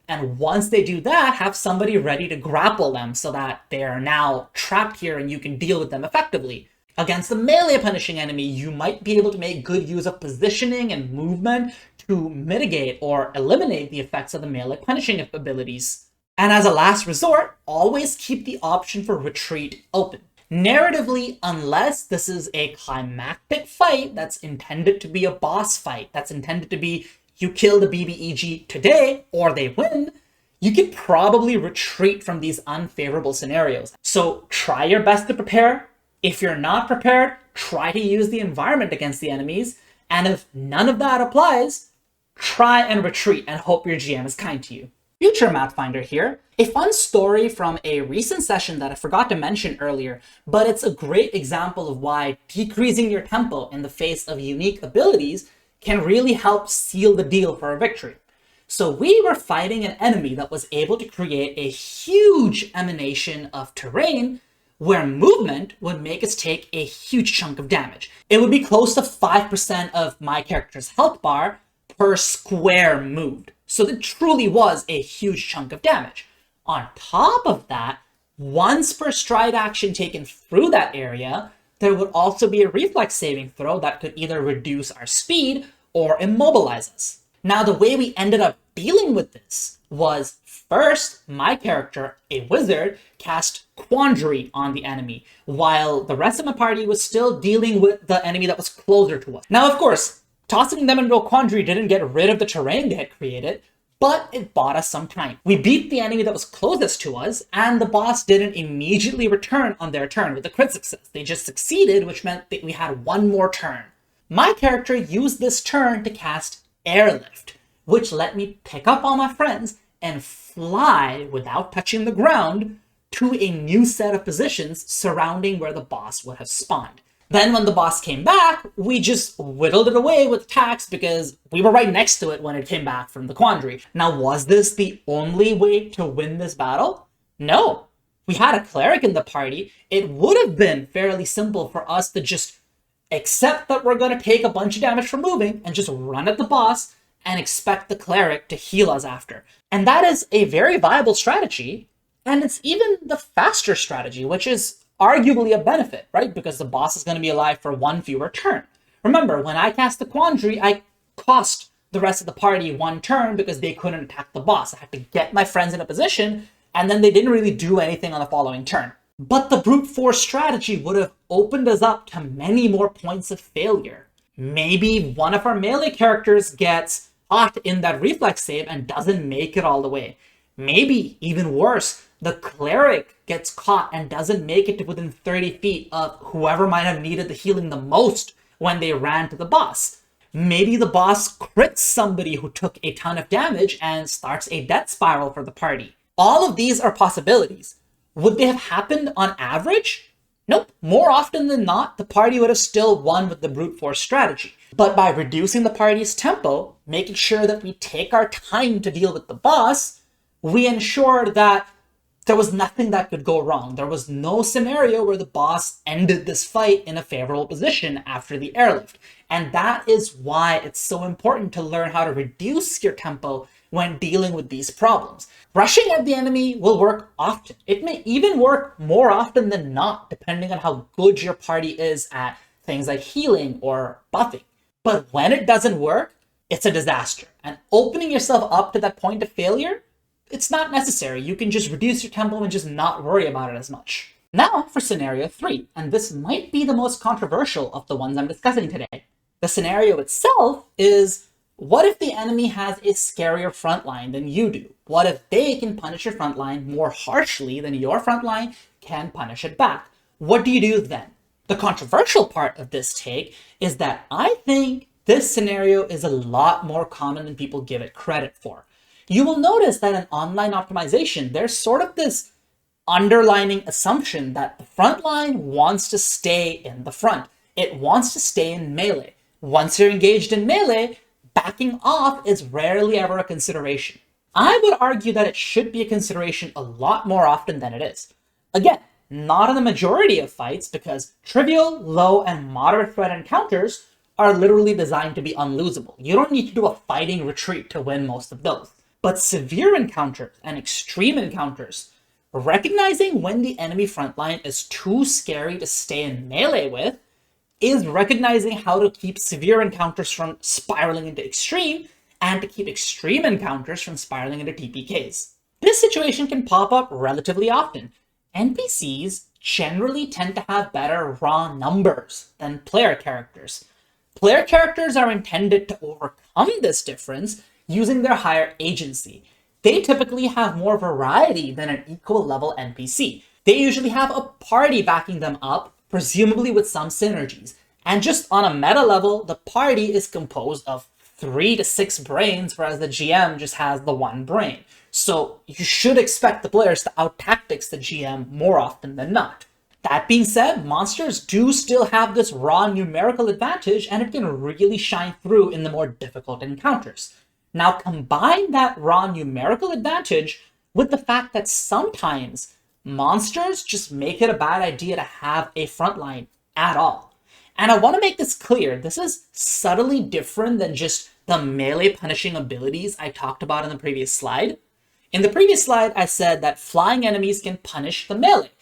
[SPEAKER 1] And once they do that, have somebody ready to grapple them so that they are now trapped here and you can deal with them effectively. Against a melee punishing enemy, you might be able to make good use of positioning and movement to mitigate or eliminate the effects of the melee punishing abilities. And as a last resort, always keep the option for retreat open. Narratively, unless this is a climactic fight that's intended to be a boss fight, that's intended to be you kill the BBEG today or they win, you can probably retreat from these unfavorable scenarios. So try your best to prepare. If you're not prepared, try to use the environment against the enemies. And if none of that applies, try and retreat and hope your GM is kind to you. Future Mathfinder here. A fun story from a recent session that I forgot to mention earlier, but it's a great example of why decreasing your tempo in the face of unique abilities can really help seal the deal for a victory. So we were fighting an enemy that was able to create a huge emanation of terrain where movement would make us take a huge chunk of damage. It would be close to 5% of my character's health bar per square moved. So it truly was a huge chunk of damage. On top of that, once per stride action taken through that area, there would also be a reflex saving throw that could either reduce our speed or immobilize us. Now, the way we ended up dealing with this was, first, my character, a wizard, cast Quandary on the enemy, while the rest of my party was still dealing with the enemy that was closer to us. Now, of course, tossing them into a Quandary didn't get rid of the terrain they had created, but it bought us some time. We beat the enemy that was closest to us, and the boss didn't immediately return on their turn with a crit success. They just succeeded, which meant that we had one more turn. My character used this turn to cast Airlift, which let me pick up all my friends and fly without touching the ground to a new set of positions surrounding where the boss would have spawned. Then when the boss came back, we just whittled it away with attacks because we were right next to it when it came back from the Quandary. Now, was this the only way to win this battle? No. We had a cleric in the party. It would have been fairly simple for us to just accept that we're going to take a bunch of damage from moving and just run at the boss and expect the cleric to heal us after. And that is a very viable strategy, and it's even the faster strategy, which is arguably a benefit, right? Because the boss is going to be alive for one fewer turn. Remember, when I cast the Quandary, I cost the rest of the party one turn because they couldn't attack the boss. I had to get my friends in a position, and then they didn't really do anything on the following turn. But the brute force strategy would have opened us up to many more points of failure. Maybe one of our melee characters gets caught in that reflex save and doesn't make it all the way. Maybe, even worse, the cleric gets caught and doesn't make it to within 30 feet of whoever might have needed the healing the most when they ran to the boss. Maybe the boss crits somebody who took a ton of damage and starts a death spiral for the party. All of these are possibilities. Would they have happened on average? Nope. More often than not, the party would have still won with the brute force strategy. But by reducing the party's tempo, making sure that we take our time to deal with the boss, we ensured that there was nothing that could go wrong. There was no scenario where the boss ended this fight in a favorable position after the airlift. And that is why it's so important to learn how to reduce your tempo when dealing with these problems. Rushing at the enemy will work often. It may even work more often than not, depending on how good your party is at things like healing or buffing. But when it doesn't work, it's a disaster. And opening yourself up to that point of failure, it's not necessary. You can just reduce your tempo and just not worry about it as much. Now for scenario 3, and this might be the most controversial of the ones I'm discussing today. The scenario itself is, what if the enemy has a scarier frontline than you do? What if they can punish your frontline more harshly than your frontline can punish it back? What do you do then? The controversial part of this take is that I think this scenario is a lot more common than people give it credit for. You will notice that in online optimization, there's sort of this underlining assumption that the front line wants to stay in the front. It wants to stay in melee. Once you're engaged in melee, backing off is rarely ever a consideration. I would argue that it should be a consideration a lot more often than it is. Again, not in the majority of fights, because trivial, low, and moderate threat encounters are literally designed to be unlosable. You don't need to do a fighting retreat to win most of those. But severe encounters and extreme encounters, recognizing when the enemy frontline is too scary to stay in melee with, is recognizing how to keep severe encounters from spiraling into extreme, and to keep extreme encounters from spiraling into TPKs. This situation can pop up relatively often. NPCs generally tend to have better raw numbers than player characters. Player characters are intended to overcome this difference using their higher agency. They typically have more variety than an equal level NPC. They usually have a party backing them up, presumably with some synergies. And just on a meta level, the party is composed of 3 to 6 brains, whereas the GM just has the 1 brain. So you should expect the players to out-tactics the GM more often than not. That being said, monsters do still have this raw numerical advantage, and it can really shine through in the more difficult encounters. Now combine that raw numerical advantage with the fact that sometimes monsters just make it a bad idea to have a frontline at all. And I want to make this clear, this is subtly different than just the melee punishing abilities I talked about in the previous slide. In the previous slide, I said that flying enemies can punish the melee,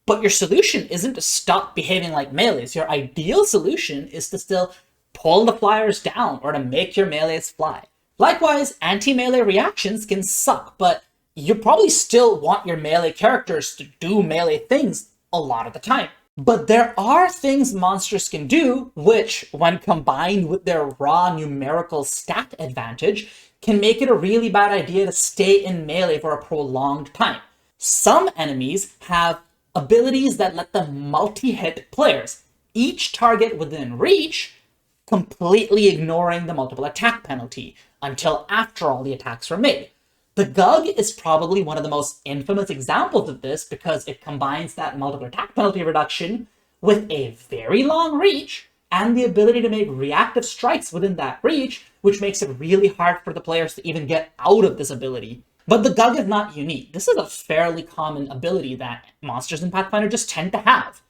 [SPEAKER 1] but your solution isn't to stop behaving like melees. Your ideal solution is to still pull the flyers down or to make your melees fly. Likewise, anti-melee reactions can suck, but you probably still want your melee characters to do melee things a lot of the time. But there are things monsters can do which, when combined with their raw numerical stat advantage, can make it a really bad idea to stay in melee for a prolonged time. Some enemies have abilities that let them multi-hit players, each target within reach, completely ignoring the multiple attack penalty until after all the attacks were made. The Gug is probably one of the most infamous examples of this because it combines that multiple attack penalty reduction with a very long reach and the ability to make reactive strikes within that reach, which makes it really hard for the players to even get out of this ability. But the Gug is not unique. This is a fairly common ability that monsters in Pathfinder just tend to have.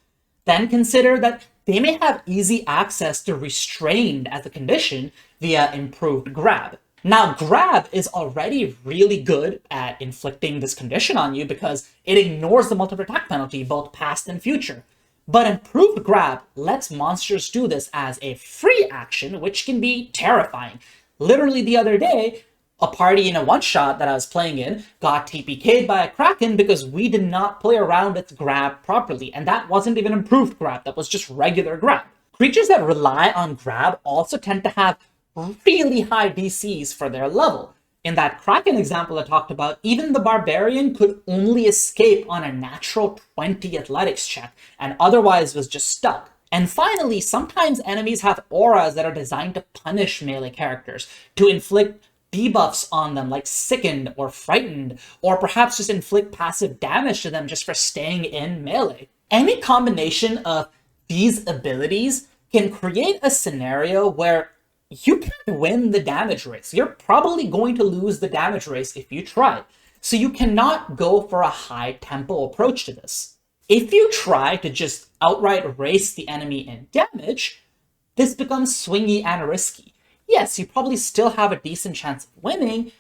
[SPEAKER 1] Then consider that they may have easy access to Restrained as a condition via improved Grab. Now, Grab is already really good at inflicting this condition on you because it ignores the multiple attack penalty, both past and future. But improved Grab lets monsters do this as a free action, which can be terrifying. Literally the other day, a party in a one-shot that I was playing in got TPK'd by a Kraken because we did not play around its Grab properly, and that wasn't even improved Grab, that was just regular Grab. Creatures that rely on Grab also tend to have really high DCs for their level. In that Kraken example I talked about, even the Barbarian could only escape on a natural 20 athletics check, and otherwise was just stuck. And finally, sometimes enemies have auras that are designed to punish melee characters, to inflict debuffs on them like Sickened or Frightened, or perhaps just inflict passive damage to them just for staying in melee. Any combination of these abilities can create a scenario where you can win the damage race. You're probably going to lose the damage race if you try. So you cannot go for a high tempo approach to this. If you try to just outright race the enemy in damage, this becomes swingy and risky. Yes, you probably still have a decent chance of winning,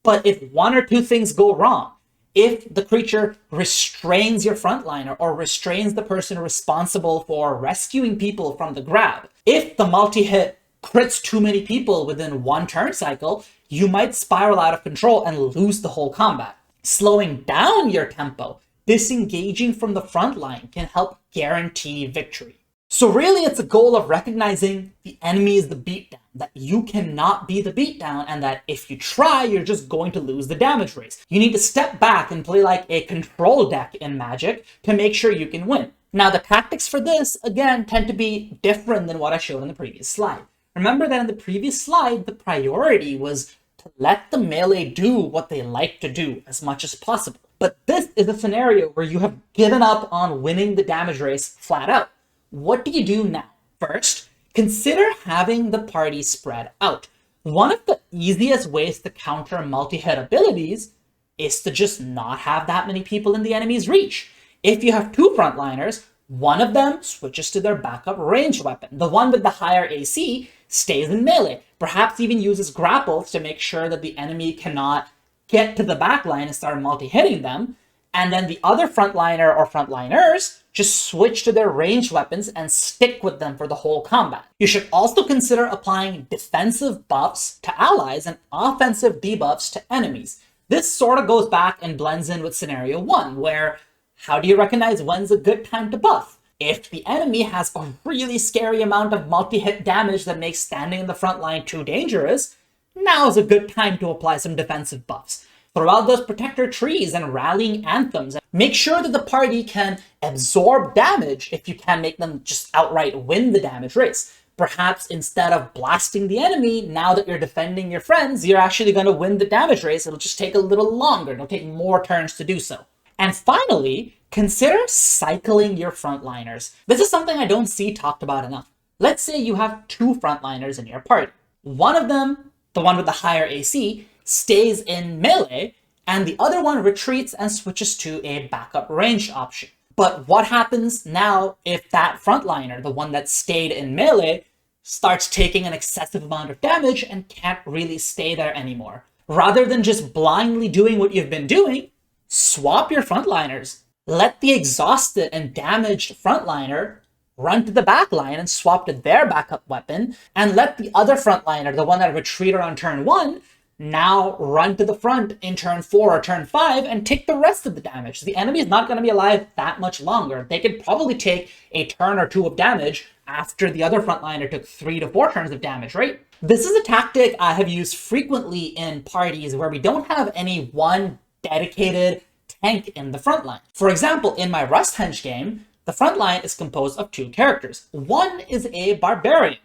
[SPEAKER 1] but if one or two things go wrong, if the creature restrains your frontliner or restrains the person responsible for rescuing people from the grab, if the multi-hit crits too many people within one turn cycle, you might spiral out of control and lose the whole combat. Slowing down your tempo, disengaging from the front line can help guarantee victory. So really, it's a goal of recognizing the enemy is the beatdown, that you cannot be the beatdown, and that if you try, you're just going to lose the damage race. You need to step back and play like a control deck in Magic to make sure you can win. Now, the tactics for this, again, tend to be different than what I showed in the previous slide. Remember that in the previous slide, the priority was to let the melee do what they like to do as much as possible. But this is a scenario where you have given up on winning the damage race flat out. What do you do now? First, consider having the party spread out. One of the easiest ways to counter multi-hit abilities is to just not have that many people in the enemy's reach. If you have two frontliners, one of them switches to their backup ranged weapon. The one with the higher AC stays in melee, perhaps even uses grapples to make sure that the enemy cannot get to the backline and start multi-hitting them. And then the other frontliner or frontliners just switch to their ranged weapons and stick with them for the whole combat. You should also consider applying defensive buffs to allies and offensive debuffs to enemies. This sort of goes back and blends in with scenario 1, where how do you recognize when's a good time to buff? If the enemy has a really scary amount of multi-hit damage that makes standing in the front line too dangerous, now is a good time to apply some defensive buffs. Throw out those protector trees and rallying anthems. Make sure that the party can absorb damage if you can make them just outright win the damage race. Perhaps instead of blasting the enemy, now that you're defending your friends, you're actually going to win the damage race. It'll just take a little longer. It'll take more turns to do so. And finally, consider cycling your frontliners. This is something I don't see talked about enough. Let's say you have two frontliners in your party. One of them, the one with the higher AC, stays in melee, and the other one retreats and switches to a backup ranged option. But what happens now if that frontliner, the one that stayed in melee, starts taking an excessive amount of damage and can't really stay there anymore? Rather than just blindly doing what you've been doing, swap your frontliners. Let the exhausted and damaged frontliner run to the back line and swap to their backup weapon, and let the other frontliner, the one that retreated on turn 1, now run to the front in turn 4 or turn 5 and take the rest of the damage. The enemy is not going to be alive that much longer. They could probably take a turn or 2 of damage after the other frontliner took 3 to 4 turns of damage, right? This is a tactic I have used frequently in parties where we don't have any one dedicated tank in the front line. For example, in my Rust Henge game, the front line is composed of 2 characters. One is a barbarian.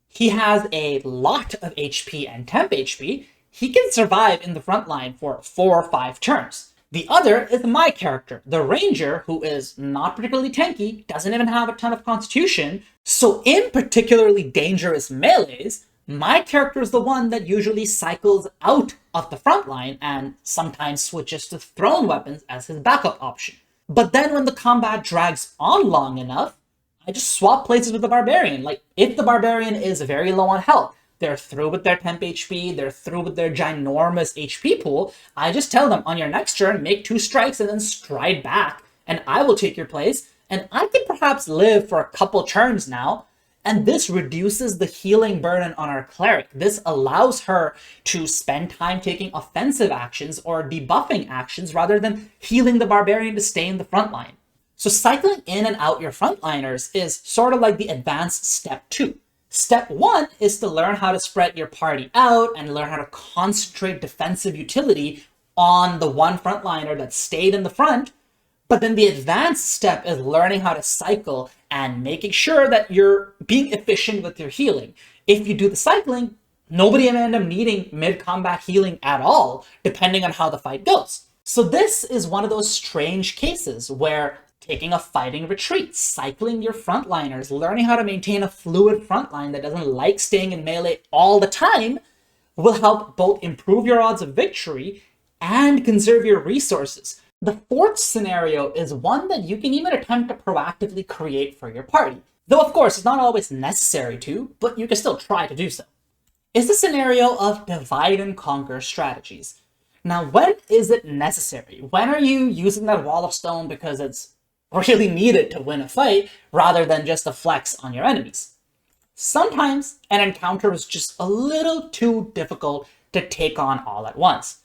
[SPEAKER 1] He has a lot of HP and temp HP. He can survive in the front line for 4 or 5 turns. The other is my character, the ranger, who is not particularly tanky, doesn't even have a ton of constitution. So in particularly dangerous melees, my character is the one that usually cycles out of the front line and sometimes switches to thrown weapons as his backup option. But then when the combat drags on long enough, I just swap places with the barbarian. Like, if the barbarian is very low on health, they're through with their temp HP, they're through with their ginormous HP pool, I just tell them, on your next turn, make 2 strikes and then stride back, and I will take your place, and I can perhaps live for a couple turns now. And this reduces the healing burden on our cleric. This allows her to spend time taking offensive actions or debuffing actions rather than healing the barbarian to stay in the front line. So cycling in and out your frontliners is sort of like the advanced step 2. Step 1 is to learn how to spread your party out and learn how to concentrate defensive utility on the one frontliner that stayed in the front. But then the advanced step is learning how to cycle and making sure that you're being efficient with your healing. If you do the cycling, nobody will end up needing mid-combat healing at all, depending on how the fight goes. So this is one of those strange cases where taking a fighting retreat, cycling your frontliners, learning how to maintain a fluid frontline that doesn't like staying in melee all the time will help both improve your odds of victory and conserve your resources. The fourth scenario is one that you can even attempt to proactively create for your party. Though of course it's not always necessary to, but you can still try to do so. It's the scenario of divide and conquer strategies. Now, when is it necessary? When are you using that wall of stone because it's really needed to win a fight rather than just a flex on your enemies? Sometimes an encounter is just a little too difficult to take on all at once.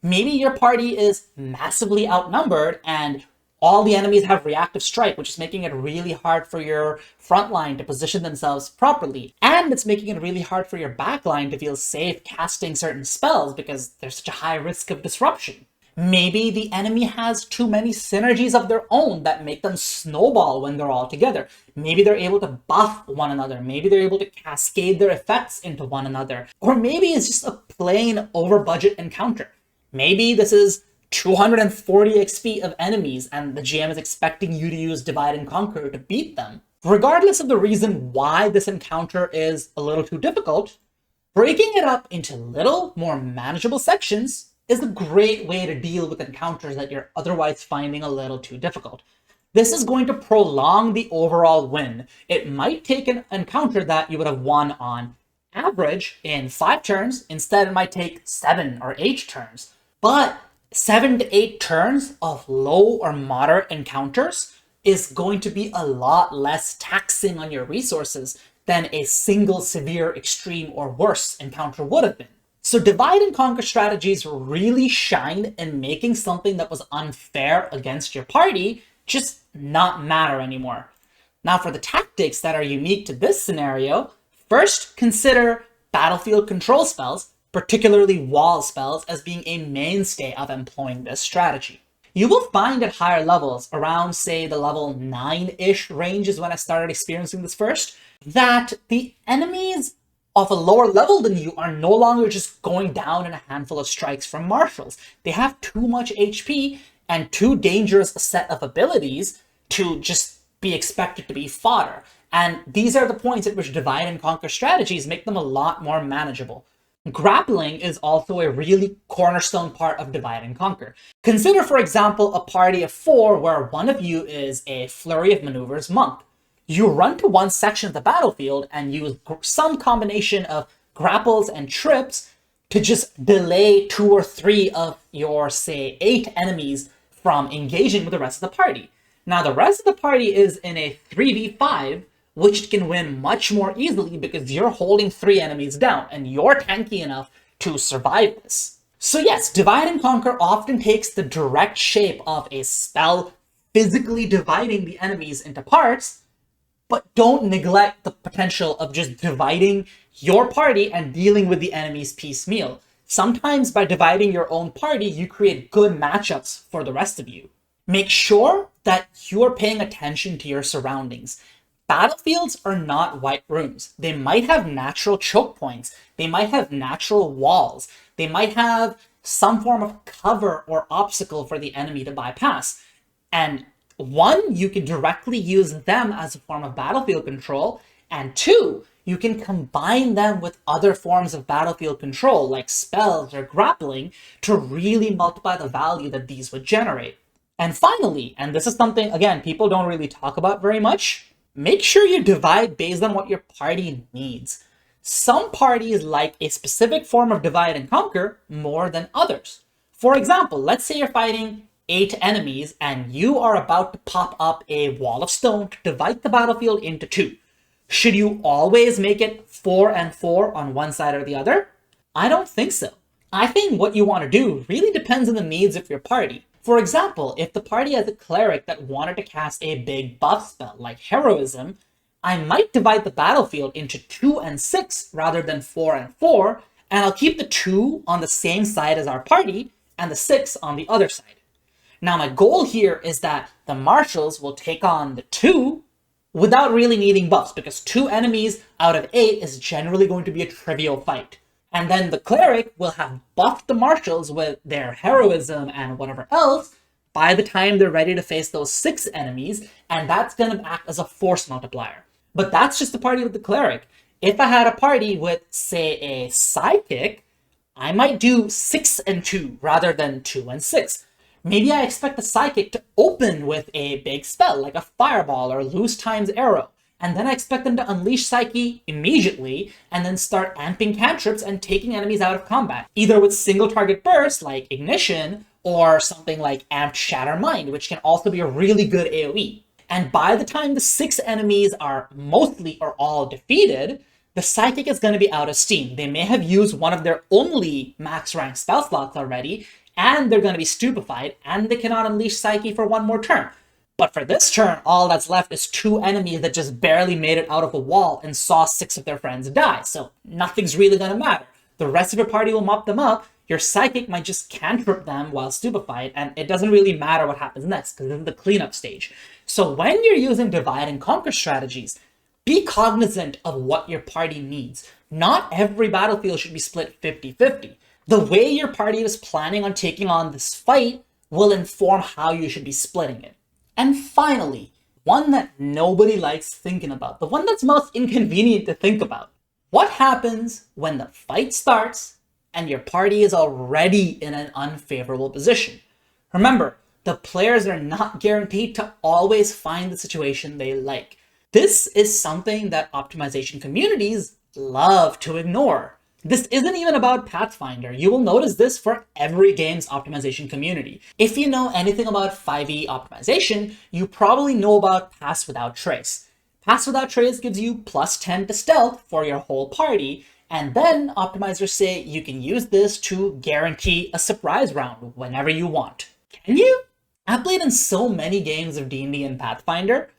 [SPEAKER 1] Maybe your party is massively outnumbered and all the enemies have reactive strike, which is making it really hard for your front line to position themselves properly. And it's making it really hard for your back line to feel safe casting certain spells because there's such a high risk of disruption. Maybe the enemy has too many synergies of their own that make them snowball when they're all together. Maybe they're able to buff one another. Maybe they're able to cascade their effects into one another. Or maybe it's just a plain over budget encounter. Maybe this is 240 XP of enemies and the GM is expecting you to use Divide and Conquer to beat them. Regardless of the reason why this encounter is a little too difficult, breaking it up into little, more manageable sections is a great way to deal with encounters that you're otherwise finding a little too difficult. This is going to prolong the overall win. It might take an encounter that you would have won on average in 5 turns, instead it might take 7 or 8 turns. But 7 to 8 turns of low or moderate encounters is going to be a lot less taxing on your resources than a single severe, extreme, or worse encounter would have been. So divide and conquer strategies really shine in making something that was unfair against your party just not matter anymore. Now for the tactics that are unique to this scenario, first consider battlefield control spells, particularly wall spells, as being a mainstay of employing this strategy. You will find at higher levels, around say the level 9-ish range is when I started experiencing this first, that the enemies of a lower level than you are no longer just going down in a handful of strikes from martials. They have too much HP and too dangerous a set of abilities to just be expected to be fodder. And these are the points at which divide and conquer strategies make them a lot more manageable. Grappling is also a really cornerstone part of divide and conquer. Consider, for example, a party of 4 where one of you is a flurry of maneuvers monk. You run to one section of the battlefield and use some combination of grapples and trips to just delay 2 or 3 of your, say, 8 enemies from engaging with the rest of the party. Now, the rest of the party is in a 3v5, which can win much more easily because you're holding 3 enemies down and you're tanky enough to survive this. So yes, divide and conquer often takes the direct shape of a spell physically dividing the enemies into parts, but don't neglect the potential of just dividing your party and dealing with the enemies piecemeal. Sometimes by dividing your own party, you create good matchups for the rest of you. Make sure that you're paying attention to your surroundings. Battlefields are not white rooms. They might have natural choke points. They might have natural walls. They might have some form of cover or obstacle for the enemy to bypass. And 1, you can directly use them as a form of battlefield control, and 2, you can combine them with other forms of battlefield control, like spells or grappling, to really multiply the value that these would generate. And finally, and this is something, again, people don't really talk about very much, make sure you divide based on what your party needs. Some parties like a specific form of divide and conquer more than others. For example, let's say you're fighting 8 enemies and you are about to pop up a wall of stone to divide the battlefield into 2. Should you always make it 4 and 4 on one side or the other? I don't think so. I think what you want to do really depends on the needs of your party. For example, if the party has a cleric that wanted to cast a big buff spell like heroism, I might divide the battlefield into 2 and 6 rather than 4 and 4, and I'll keep the 2 on the same side as our party and the 6 on the other side. Now, my goal here is that the marshals will take on the 2 without really needing buffs, because 2 enemies out of 8 is generally going to be a trivial fight. And then the cleric will have buffed the marshals with their heroism and whatever else by the time they're ready to face those 6 enemies, and that's going to act as a force multiplier. But that's just the party with the cleric. If I had a party with, say, a psychic, I might do 6 and 2 rather than 2 and 6. Maybe I expect the psychic to open with a big spell, like a fireball or loose times arrow, and then I expect them to unleash Psyche immediately, and then start amping cantrips and taking enemies out of combat, either with single target bursts like Ignition, or something like Amped Shatter Mind, which can also be a really good AoE. And by the time the 6 enemies are mostly or all defeated, the Psychic is going to be out of steam. They may have used one of their only max rank spell slots already, and they're going to be stupefied, and they cannot unleash Psyche for one more turn. But for this turn, all that's left is 2 enemies that just barely made it out of the wall and saw 6 of their friends die, so nothing's really going to matter. The rest of your party will mop them up, your Psychic might just cantrip them while stupefied, and it doesn't really matter what happens next, because this is the cleanup stage. So when you're using divide and conquer strategies, be cognizant of what your party needs. Not every battlefield should be split 50-50. The way your party is planning on taking on this fight will inform how you should be splitting it. And finally, one that nobody likes thinking about, the one that's most inconvenient to think about. What happens when the fight starts and your party is already in an unfavorable position? Remember, the players are not guaranteed to always find the situation they like. This is something that optimization communities love to ignore. This isn't even about Pathfinder. You will notice this for every game's optimization community. If you know anything about 5e optimization, you probably know about Pass Without Trace. Pass Without Trace gives you +10 to stealth for your whole party, and then optimizers say you can use this to guarantee a surprise round whenever you want. Can you? I've played in so many games of D&D and Pathfinder,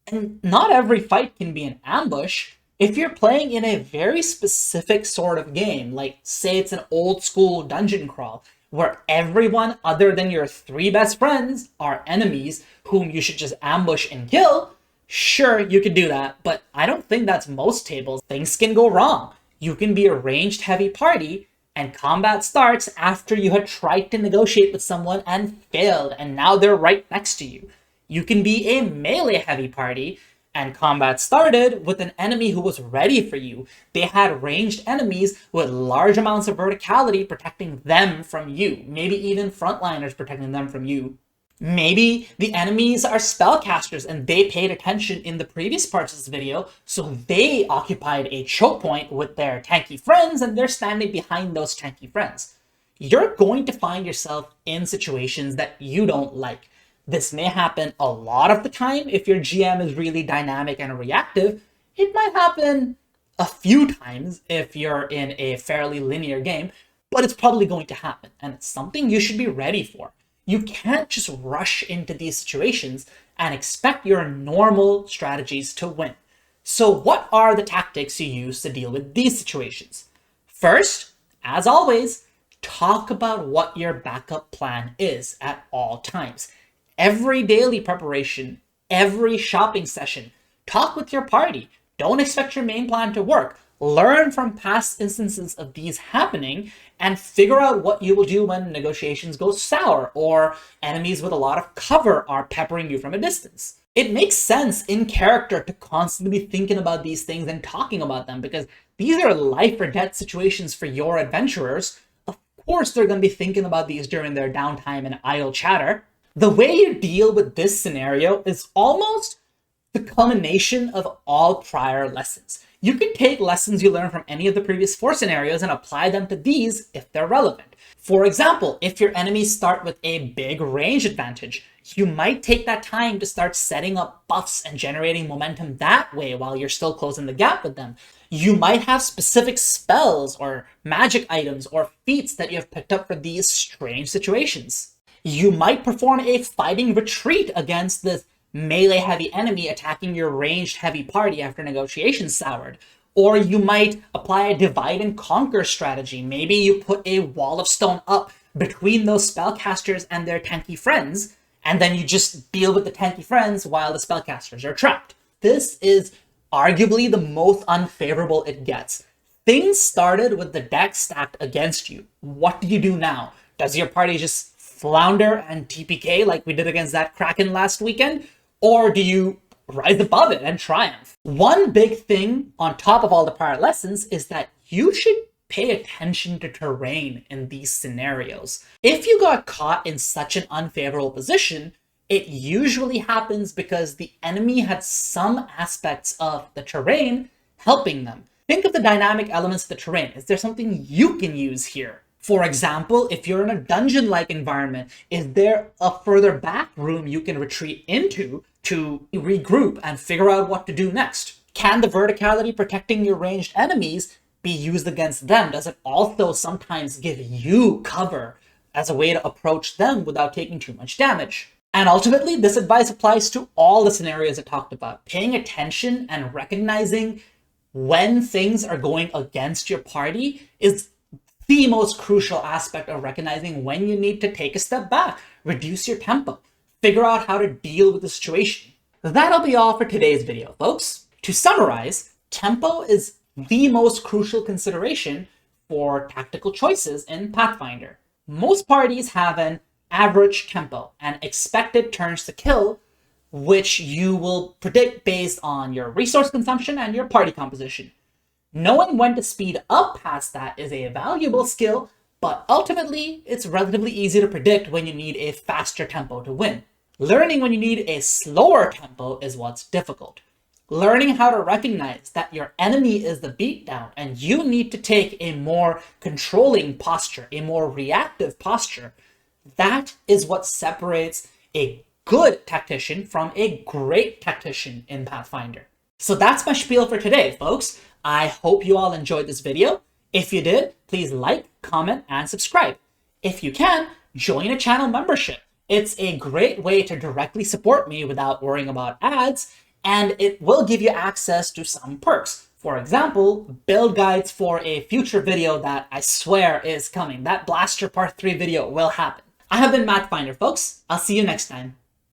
[SPEAKER 1] and not every fight can be an ambush. If you're playing in a very specific sort of game, like say it's an old school dungeon crawl, where everyone other than your 3 best friends are enemies whom you should just ambush and kill, sure, you could do that, but I don't think that's most tables. Things can go wrong. You can be a ranged heavy party, and combat starts after you had tried to negotiate with someone and failed, and now they're right next to you. You can be a melee heavy party, and combat started with an enemy who was ready for you. They had ranged enemies with large amounts of verticality protecting them from you. Maybe even frontliners protecting them from you. Maybe the enemies are spellcasters and they paid attention in the previous parts of this video, so they occupied a choke point with their tanky friends and they're standing behind those tanky friends. You're going to find yourself in situations that you don't like. This may happen a lot of the time if your GM is really dynamic and reactive. It might happen a few times if you're in a fairly linear game, but it's probably going to happen, and it's something you should be ready for. You can't just rush into these situations and expect your normal strategies to win. So what are the tactics you use to deal with these situations? First, as always, talk about what your backup plan is at all times. Every daily preparation, every shopping session, talk with your party. Don't expect your main plan to work. Learn from past instances of these happening and figure out what you will do when negotiations go sour or enemies with a lot of cover are peppering you from a distance. It makes sense in character to constantly be thinking about these things and talking about them because these are life or death situations for your adventurers. Of course, they're going to be thinking about these during their downtime and idle chatter. The way you deal with this scenario is almost the culmination of all prior lessons. You can take lessons you learned from any of the previous 4 scenarios and apply them to these if they're relevant. For example, if your enemies start with a big range advantage, you might take that time to start setting up buffs and generating momentum that way while you're still closing the gap with them. You might have specific spells or magic items or feats that you have picked up for these strange situations. You might perform a fighting retreat against this melee heavy enemy attacking your ranged heavy party after negotiations soured. Or you might apply a divide and conquer strategy. Maybe you put a wall of stone up between those spellcasters and their tanky friends, and then you just deal with the tanky friends while the spellcasters are trapped. This is arguably the most unfavorable it gets. Things started with the deck stacked against you. What do you do now? Does your party just flounder and TPK like we did against that Kraken last weekend? Or do you rise above it and triumph? One big thing on top of all the prior lessons is that you should pay attention to terrain in these scenarios. If you got caught in such an unfavorable position, it usually happens because the enemy had some aspects of the terrain helping them. Think of the dynamic elements of the terrain. Is there something you can use here? For example, if you're in a dungeon-like environment, is there a further back room you can retreat into to regroup and figure out what to do next? Can the verticality protecting your ranged enemies be used against them? Does it also sometimes give you cover as a way to approach them without taking too much damage? And ultimately, this advice applies to all the scenarios I talked about. Paying attention and recognizing when things are going against your party is the most crucial aspect of recognizing when you need to take a step back, reduce your tempo, figure out how to deal with the situation. That'll be all for today's video, folks. To summarize, tempo is the most crucial consideration for tactical choices in Pathfinder. Most parties have an average tempo and expected turns to kill, which you will predict based on your resource consumption and your party composition. Knowing when to speed up past that is a valuable skill, but ultimately, it's relatively easy to predict when you need a faster tempo to win. Learning when you need a slower tempo is what's difficult. Learning how to recognize that your enemy is the beatdown and you need to take a more controlling posture, a more reactive posture, that is what separates a good tactician from a great tactician in Pathfinder. So that's my spiel for today, folks. I hope you all enjoyed this video. If you did, please like, comment, and subscribe. If you can, join a channel membership. It's a great way to directly support me without worrying about ads, and it will give you access to some perks. For example, build guides for a future video that I swear is coming. That Blaster Part 3 video will happen. I have been Mathfinder, folks. I'll see you next time.